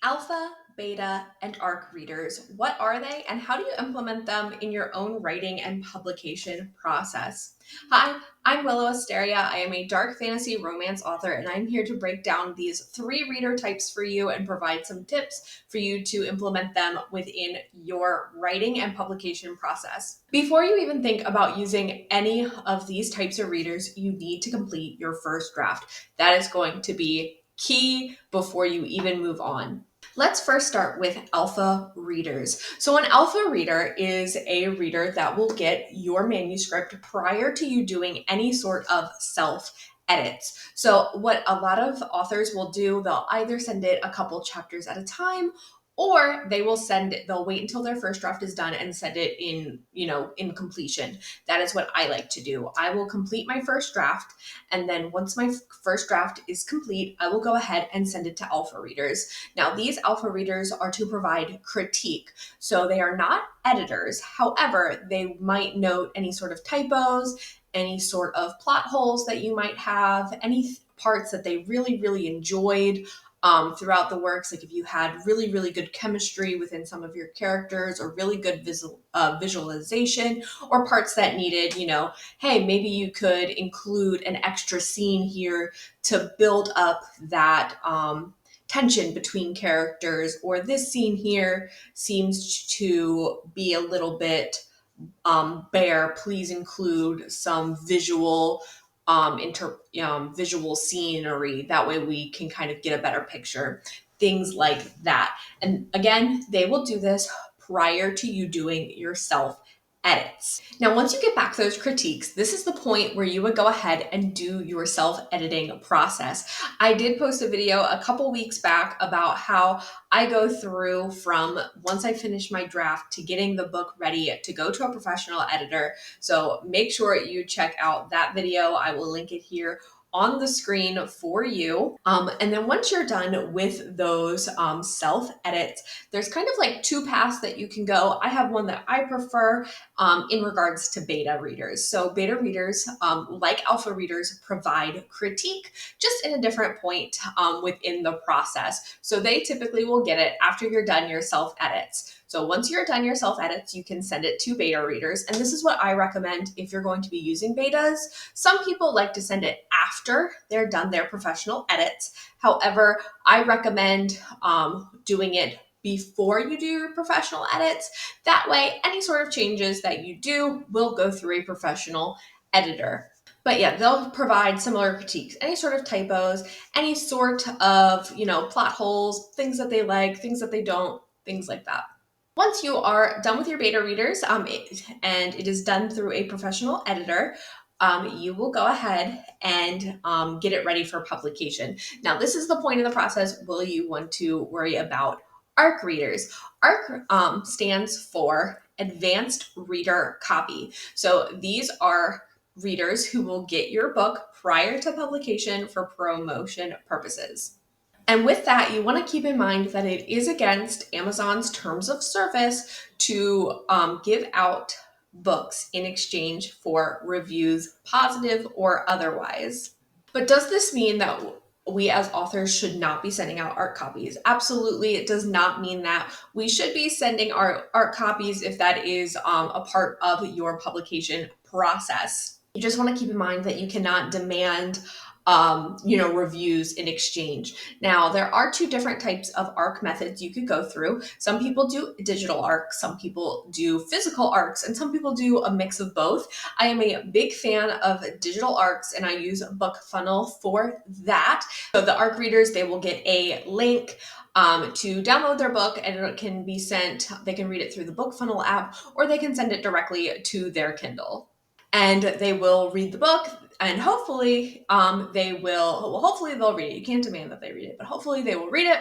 Alpha, beta, and ARC readers. What are they and how do you implement them in your own writing and publication process? Hi, I'm Willow Asteria. I am a dark fantasy romance author, and I'm here to break down these three reader types for you and provide some tips for you to implement them within your writing and publication process. Before you even think about using any of these types of readers, you need to complete your first draft. That is going to be key before you even move on. Let's first start with alpha readers. So, an alpha reader is a reader that will get your manuscript prior to you doing any sort of self edits. So, what a lot of authors will do, they'll either send it a couple chapters at a time, or they'll wait until their first draft is done and send it in completion. That is what I like to do. I will complete my first draft, and then once my first draft is complete, I will go ahead and send it to alpha readers. Now, these alpha readers are to provide critique. So they are not editors. However, they might note any sort of typos, any sort of plot holes that you might have, any parts that they really, really enjoyed throughout the works. Like if you had really, really good chemistry within some of your characters or really good visualization, or parts that needed, hey, maybe you could include an extra scene here to build up that tension between characters, or this scene here seems to be a little bit bare. Please include some visual scenery. That way we can kind of get a better picture. Things like that. And again, they will do this prior to you doing your self edits. Now, once you get back those critiques, this is the point where you would go ahead and do your self-editing process. I did post a video a couple weeks back about how I go through from once I finish my draft to getting the book ready to go to a professional editor. So make sure you check out that video. I will link it here on the screen for you. And then once you're done with those self edits, there's kind of like two paths that you can go. I have one that I prefer in regards to beta readers. So beta readers, like alpha readers, provide critique just in a different point within the process. So they typically will get it after you're done your self edits. So once you're done your self edits, you can send it to beta readers. And this is what I recommend if you're going to be using betas. Some people like to send it after they're done their professional edits. However, I recommend doing it before you do your professional edits. That way, any sort of changes that you do will go through a professional editor. But yeah, they'll provide similar critiques, any sort of typos, any sort of, plot holes, things that they like, things that they don't, things like that. Once you are done with your beta readers, and it is done through a professional editor, you will go ahead and get it ready for publication. Now, this is the point of the process. Will you want to worry about ARC readers? ARC stands for Advanced Reader Copy. So these are readers who will get your book prior to publication for promotion purposes. And with that, you want to keep in mind that it is against Amazon's terms of service to give out books in exchange for reviews, positive or otherwise. But does this mean that we as authors should not be sending out art copies? Absolutely, it does not mean that. We should be sending our art copies if that is a part of your publication process. You just want to keep in mind that you cannot demand reviews in exchange. Now, there are two different types of ARC methods you could go through. Some people do digital ARC, some people do physical ARCs, and some people do a mix of both. I am a big fan of digital ARCs, and I use BookFunnel for that. So the ARC readers, they will get a link to download their book, and it can be sent. They can read it through the BookFunnel app, or they can send it directly to their Kindle. And they will read the book, and hopefully hopefully they'll read it. You can't demand that they read it, but hopefully they will read it.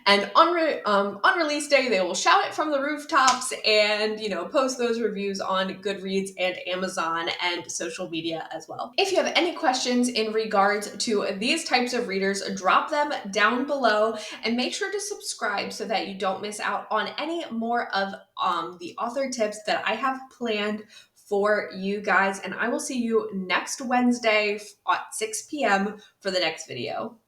And on release day, they will shout it from the rooftops and, post those reviews on Goodreads and Amazon and social media as well. If you have any questions in regards to these types of readers, drop them down below and make sure to subscribe so that you don't miss out on any more of the author tips that I have planned for you guys. And I will see you next Wednesday at 6 p.m. for the next video.